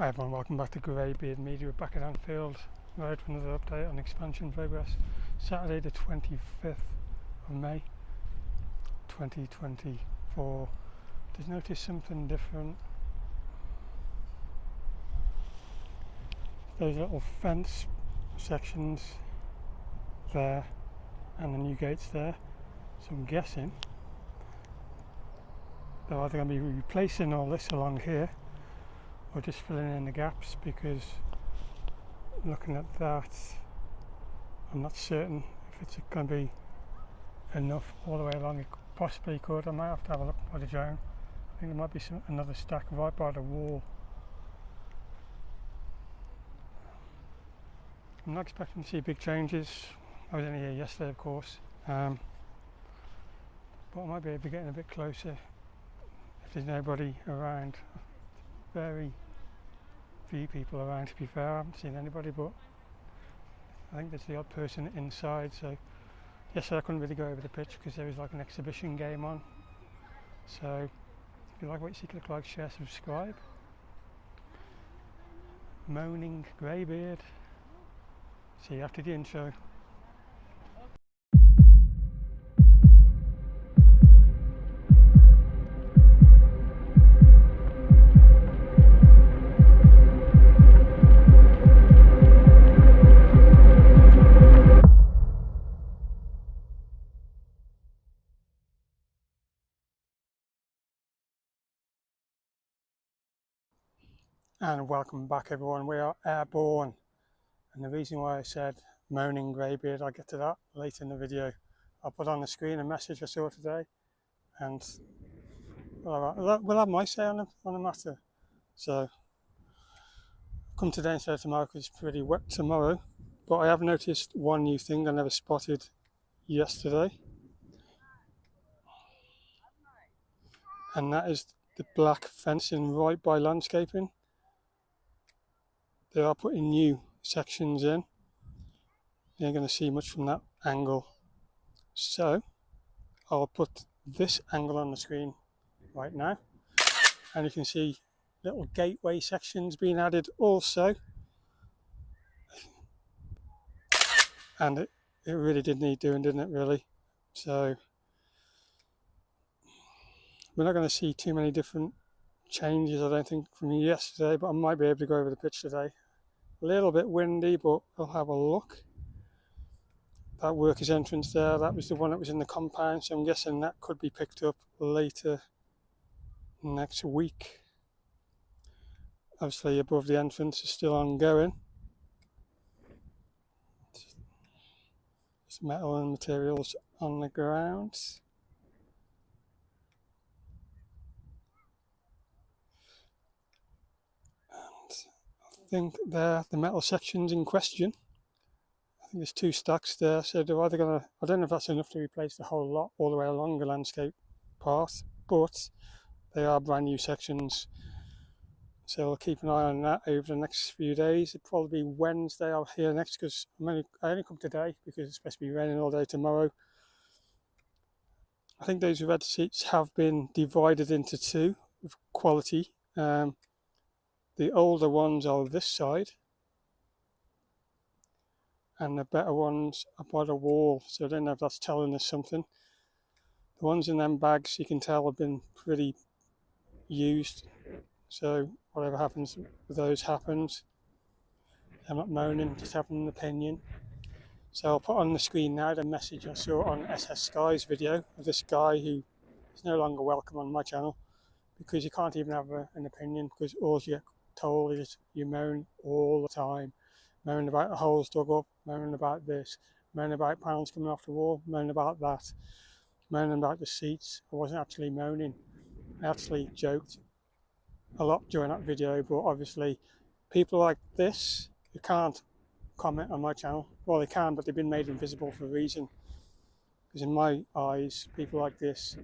Hi everyone, welcome back to GreyBeard Media. We're back at Anfield, right, for another update on expansion progress. Saturday the 25th of May 2024. Just noticed something different. Those little fence sections there and the new gates there. So I'm guessing they're either going to be replacing all this along here or just filling in the gaps, because looking at that I'm not certain if it's going to be enough all the way along. It possibly could. I might have to have a look by the drone. I think there might be another stack right by the wall. I'm not expecting to see big changes. I was only here yesterday, of course, but I might be able to get in a bit closer if there's nobody around. Very few people around, to be fair. I haven't seen anybody, but I think there's the odd person inside. So yesterday I couldn't really go over the pitch because there was like an exhibition game on. So if you like what you see, click like, share, subscribe. MOANING, GreyBeard. See you after the intro. And welcome back everyone. We are airborne, and the reason why I said MOANING GreyBeard, I'll get to that later in the video. I'll put on the screen a message I saw today, and we'll have my say on the matter. So come today instead of tomorrow because it's pretty wet tomorrow. But I have noticed one new thing I never spotted yesterday, and that is the black fencing right by landscaping. They are putting new sections in. You ain't going to see much from that angle. So I'll put this angle on the screen right now, and you can see little gateway sections being added also. And it really did need doing, didn't it, really? So we're not going to see too many different changes, I don't think, from yesterday, but I might be able to go over the pitch today. A little bit windy, but we'll have a look. That workers' entrance there, that was the one that was in the compound, so I'm guessing that could be picked up later next week. Obviously above the entrance is still ongoing. There's metal and materials on the ground. I think they're the metal sections in question. I think there's two stacks there, so they're either going to, I don't know if that's enough to replace the whole lot all the way along the landscape path, but they are brand new sections. So I'll keep an eye on that over the next few days. It'll probably be Wednesday I'll hear next, because I only come today because it's supposed to be raining all day tomorrow. I think those red seats have been divided into two of quality. The older ones are this side, and the better ones are by the wall. So I don't know if that's telling us something. The ones in them bags, you can tell, have been pretty used. So whatever happens with those happens. I'm not moaning, just having an opinion. So I'll put on the screen now the message I saw on SS Sky's video of this guy who is no longer welcome on my channel, because you can't even have an opinion, because all you get told is you moan all the time. Moan about the holes dug up, moan about this, moan about panels coming off the wall, moan about that, moaning about the seats. I wasn't actually moaning. I actually joked a lot during that video, but obviously people like this who can't comment on my channel, well, they can, but they've been made invisible for a reason, because in my eyes people like this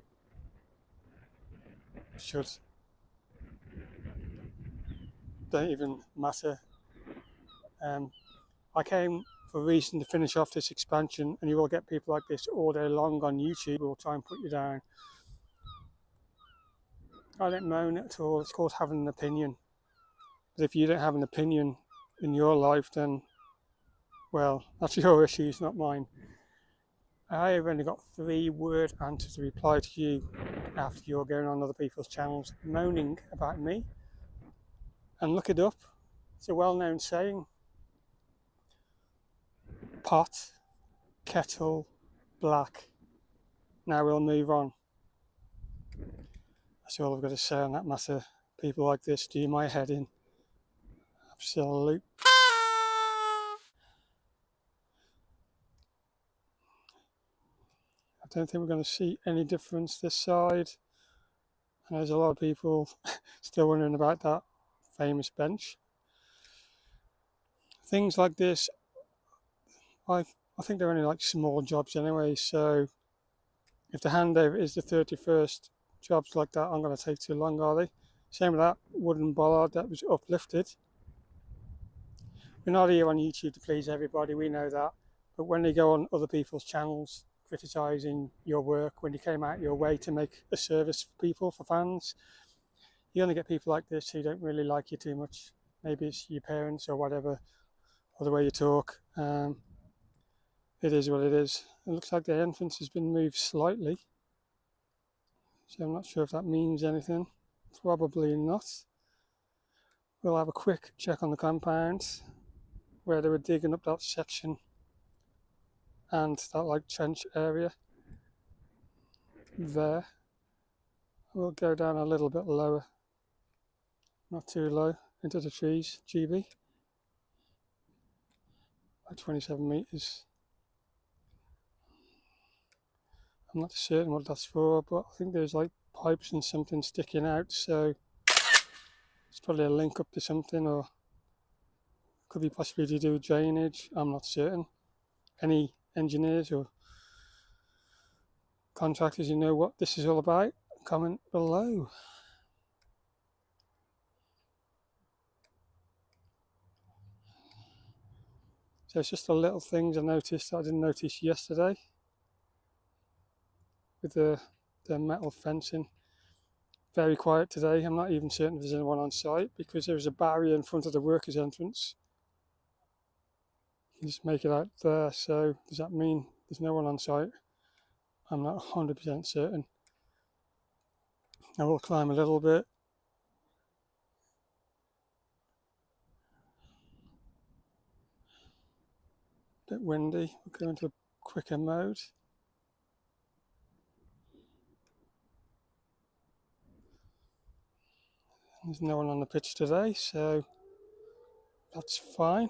don't even matter. I came for a reason, to finish off this expansion, and you will get people like this all day long on YouTube who will try and put you down. I don't moan at all. It's called having an opinion. But if you don't have an opinion in your life, then, well, that's your issues, not mine. I have only got 3-word answers to reply to you after you're going on other people's channels moaning about me. And look it up. It's a well-known saying. Pot, kettle, black. Now we'll move on. That's all I've got to say on that matter. People like this do my head in. Absolute. I don't think we're going to see any difference this side. And there's a lot of people still wondering about that famous bench. Things like this, I think they're only like small jobs anyway, so if the handover is the 31st, jobs like that aren't going to take too long, are they? Same with that wooden bollard that was uplifted. We're not here on YouTube to please everybody, we know that, but when they go on other people's channels criticising your work, when you came out your way to make a service for people, for fans, you're going to get people like this who don't really like you too much. Maybe it's your parents or whatever, or the way you talk. It is what it is. It looks like the entrance has been moved slightly, so I'm not sure if that means anything. Probably not. We'll have a quick check on the compound where they were digging up that section and that like trench area there. We'll go down a little bit lower, not too low, into the trees, GB, at 27 metres. I'm not certain what that's for, but I think there's like pipes and something sticking out, so it's probably a link up to something, or could be possibly to do with drainage. I'm not certain. Any engineers or contractors who know what this is all about, comment below. So it's just the little things I noticed that I didn't notice yesterday with the metal fencing. Very quiet today. I'm not even certain if there's anyone on site because there's a barrier in front of the workers' entrance. You can just make it out there. So does that mean there's no one on site? I'm not 100% certain. I will climb a little bit. Bit windy. We'll go into a quicker mode. There's no one on the pitch today, so that's fine.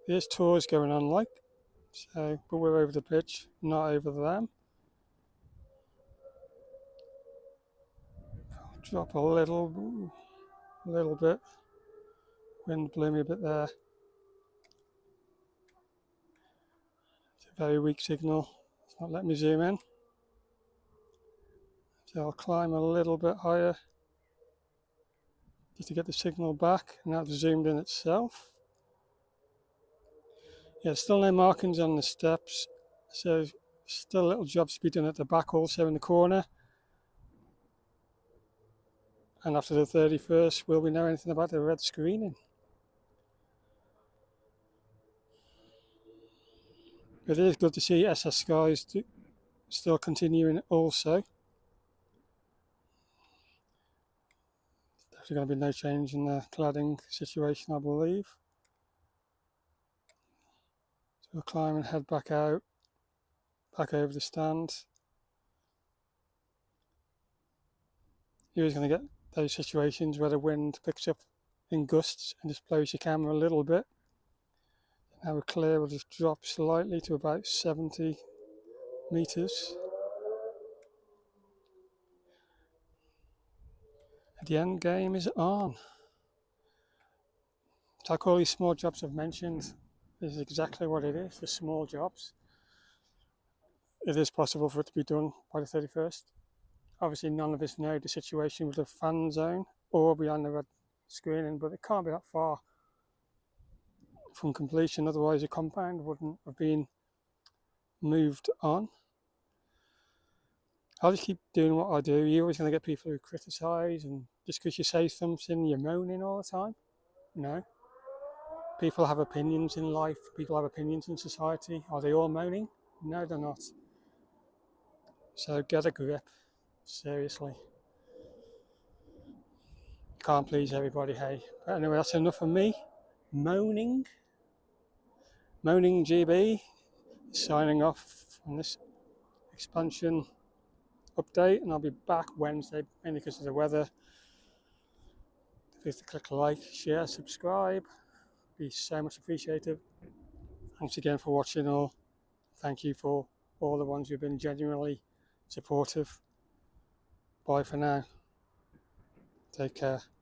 There's tours going on, like, so, but we're over the pitch, not over them. I'll drop a little bit. Wind blew me a bit there. It's a very weak signal. It's not letting me zoom in. So I'll climb a little bit higher just to get the signal back. Now it's zoomed in itself. Yeah, still no markings on the steps, so still little jobs to be done at the back, also in the corner. And after the 31st, will we know anything about the red screening? It is good to see SS Skies still continuing also. There's going to be no change in the cladding situation, I believe. So we'll climb and head back out, back over the stand. You're always going to get those situations where the wind picks up in gusts and just blows your camera a little bit. Now we're clear, we'll just drop slightly to about 70 metres. The end game is on. So like all these small jobs I've mentioned, this is exactly what it is, the small jobs. It is possible for it to be done by the 31st. Obviously none of us know the situation with the fan zone or behind the red screening, but it can't be that far from completion, otherwise the compound wouldn't have been moved on. I'll just keep doing what I do. You're always going to get people who criticise and just because you say something, you're moaning all the time. No. People have opinions in life. People have opinions in society. Are they all moaning? No, they're not. So get a grip. Seriously. Can't please everybody, hey. But anyway, that's enough of me. Moaning GB, signing off on this expansion update, and I'll be back Wednesday, mainly because of the weather. Please click like, share, subscribe. Be so much appreciated. Thanks again for watching all. Thank you for all the ones who've been genuinely supportive. Bye for now. Take care.